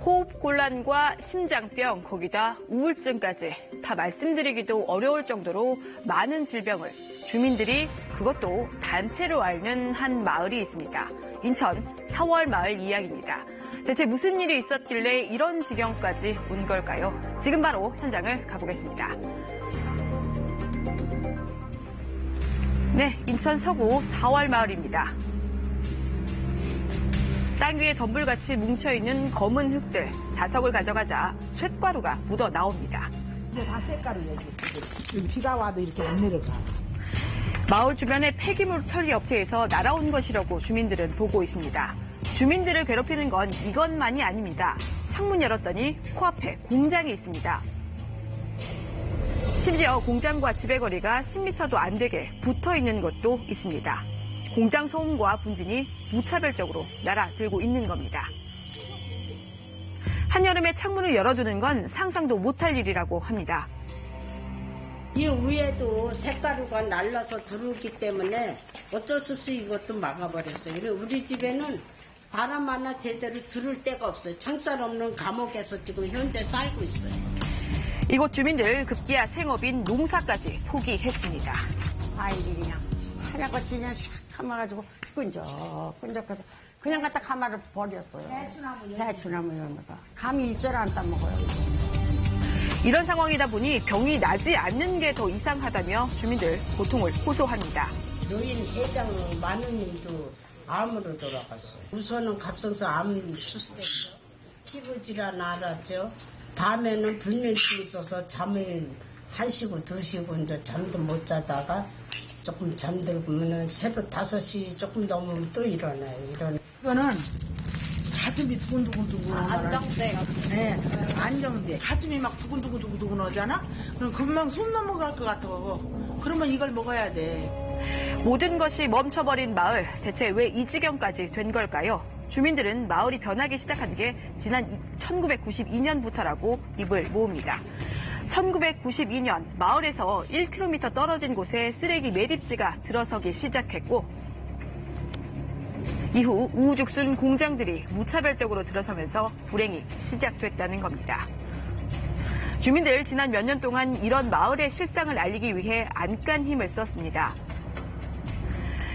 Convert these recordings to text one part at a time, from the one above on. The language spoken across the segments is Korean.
호흡곤란과 심장병, 거기다 우울증까지 다 말씀드리기도 어려울 정도로 많은 질병을 주민들이 그것도 단체로 앓는 한 마을이 있습니다. 인천 사월마을 이야기입니다. 대체 무슨 일이 있었길래 이런 지경까지 온 걸까요? 지금 바로 현장을 가보겠습니다. 네, 인천 서구 사월마을입니다. 땅 위에 덤불같이 뭉쳐있는 검은 흙들, 자석을 가져가자 쇳가루가 묻어 나옵니다. 이제 다 쇳가루 여기 비가 와도 이렇게 안 내려가. 마을 주변의 폐기물 처리 업체에서 날아온 것이라고 주민들은 보고 있습니다. 주민들을 괴롭히는 건 이것만이 아닙니다. 창문 열었더니 코앞에 공장이 있습니다. 심지어 공장과 집의 거리가 10m도 안 되게 붙어 있는 것도 있습니다. 공장 소음과 분진이 무차별적으로 날아들고 있는 겁니다. 한여름에 창문을 열어두는 건 상상도 못할 일이라고 합니다. 이 위에도 쇳가루가 날라서 들어오기 때문에 어쩔 수 없이 이것도 막아버렸어요. 우리 집에는 바람 하나 제대로 들을 데가 없어요. 창살 없는 감옥에서 지금 현재 살고 있어요. 이곳 주민들 급기야 생업인 농사까지 포기했습니다. 아이들이 그냥 하나같이 그냥 샥 감아가지고 끈적끈적해서 그냥 갖다 가마를 버렸어요. 대추나무 열매가. 감이 일절 안 따먹어요. 이런 상황이다 보니 병이 나지 않는 게 더 이상하다며 주민들 고통을 호소합니다. 노인 회장 마누님도 암으로 돌아갔어요. 우선은 갑상선 암 수술했죠. 피부 질환 알았죠. 밤에는 불면증이 있어서 잠을 1시고 2시고 이제 잠도 못 자다가 조금 잠들면 새벽 5시 조금 넘으면 또 일어나요. 이거는 가슴이 두근두근두근. 안정돼요. 네, 안정돼. 가슴이 막 두근두근두근 하잖아? 그럼 금방 숨 넘어갈 것 같아. 그러면 이걸 먹어야 돼. 모든 것이 멈춰버린 마을, 대체 왜 이 지경까지 된 걸까요? 주민들은 마을이 변하기 시작한 게 지난 1992년부터라고 입을 모읍니다. 1992년 마을에서 1km 떨어진 곳에 쓰레기 매립지가 들어서기 시작했고 이후 우후죽순 공장들이 무차별적으로 들어서면서 불행이 시작됐다는 겁니다. 주민들 지난 몇 년 동안 이런 마을의 실상을 알리기 위해 안간 힘을 썼습니다.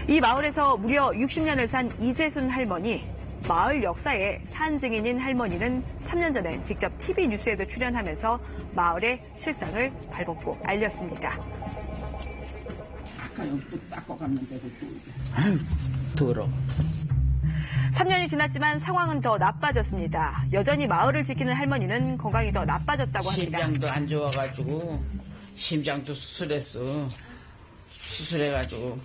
이 마을에서 무려 60년을 산 이재순 할머니, 마을 역사의 산 증인인 할머니는 3년 전에 직접 TV 뉴스에도 출연하면서 마을의 실상을 발벗고 알렸습니다. 아까 여기 닦고 갔는데도 아유, 더러워. 3년이 지났지만 상황은 더 나빠졌습니다. 여전히 마을을 지키는 할머니는 건강이 더 나빠졌다고 합니다. 심장도 안 좋아가지고 심장도 수술했어. 수술해가지고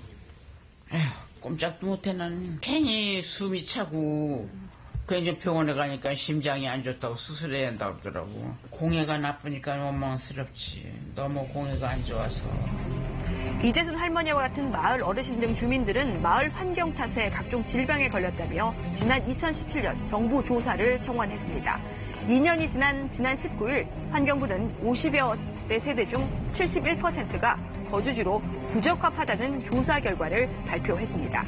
에휴, 꼼짝도 못해. 난 괜히 숨이 차고 괜히 병원에 가니까 심장이 안 좋다고 수술해야 한다고 그러더라고. 공해가 나쁘니까 원망스럽지. 너무 공해가 안 좋아서. 이재순 할머니와 같은 마을 어르신 등 주민들은 마을 환경 탓에 각종 질병에 걸렸다며 지난 2017년 정부 조사를 청원했습니다. 2년이 지난 19일 환경부는 50여 대 세대 중 71%가 거주지로 부적합하다는 조사 결과를 발표했습니다.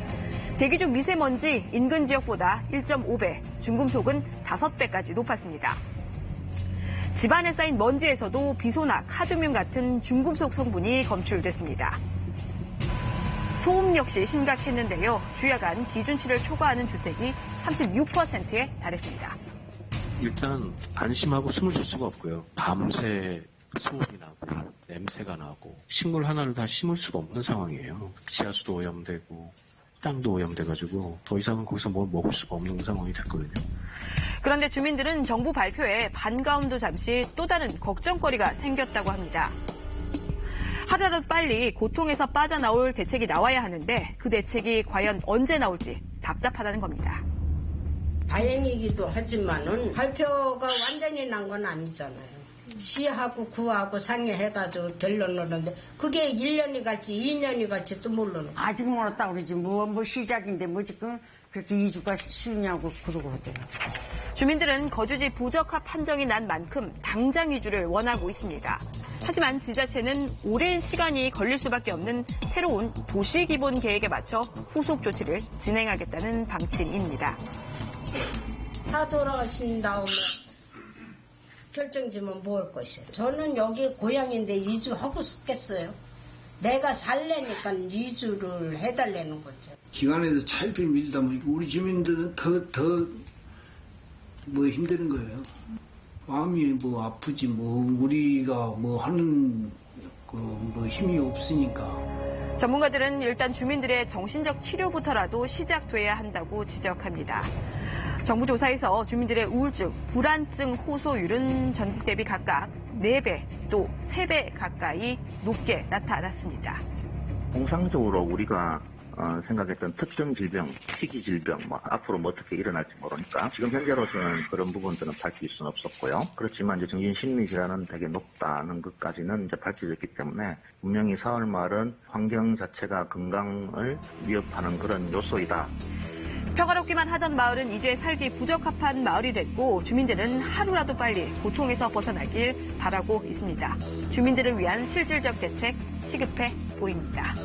대기 중 미세먼지 인근 지역보다 1.5배, 중금속은 5배까지 높았습니다. 집안에 쌓인 먼지에서도 비소나 카드뮴 같은 중금속 성분이 검출됐습니다. 소음 역시 심각했는데요. 주야간 기준치를 초과하는 주택이 36%에 달했습니다. 일단 안심하고 숨을 쉴 수가 없고요. 밤새 소음이 나고 냄새가 나고 식물 하나를 다 심을 수가 없는 상황이에요. 지하수도 오염되고 땅도 오염돼가지고 더 이상은 거기서 뭘 먹을 수가 없는 상황이 됐거든요. 그런데 주민들은 정부 발표에 반가움도 잠시 또 다른 걱정거리가 생겼다고 합니다. 하루라도 빨리 고통에서 빠져나올 대책이 나와야 하는데 그 대책이 과연 언제 나올지 답답하다는 겁니다. 다행이기도 하지만은 발표가 완전히 난 건 아니잖아요. 시하고 구하고 상의해가지고 결론을 그게 1년이 갈지 2년이 갈지 또 모르는 거예요. 아직 멀었다 그러지. 뭐 시작인데 뭐 지금 그렇게 2주가 쉬냐고 그러고 하더라고요. 주민들은 거주지 부적합 판정이 난 만큼 당장 이주를 원하고 있습니다. 하지만 지자체는 오랜 시간이 걸릴 수밖에 없는 새로운 도시기본 계획에 맞춰 후속 조치를 진행하겠다는 방침입니다. 다 돌아가신 다음에 결정지면 뭐 할 것이에요. 저는 여기 고향인데 이주하고 싶겠어요. 내가 살래니까 이주를 해달라는 거죠. 기관에서 차일피를 밀다 보니까 우리 주민들은 더 뭐 힘드는 거예요. 마음이 뭐 아프지 뭐 우리가 뭐 하는 그 뭐 힘이 없으니까. 전문가들은 일단 주민들의 정신적 치료부터라도 시작돼야 한다고 지적합니다. 정부 조사에서 주민들의 우울증, 불안증 호소율은 전국 대비 각각 4배 또 3배 가까이 높게 나타났습니다. 통상적으로 우리가 생각했던 특정 질병, 희귀 질병, 앞으로 어떻게 일어날지 모르니까 지금 현재로서는 그런 부분들은 밝힐 수는 없었고요. 그렇지만 이제 정신심리질환은 되게 높다는 것까지는 이제 밝혀졌기 때문에 분명히 사흘말은 환경 자체가 건강을 위협하는 그런 요소이다. 평화롭기만 하던 마을은 이제 살기 부적합한 마을이 됐고 주민들은 하루라도 빨리 고통에서 벗어나길 바라고 있습니다. 주민들을 위한 실질적 대책 시급해 보입니다.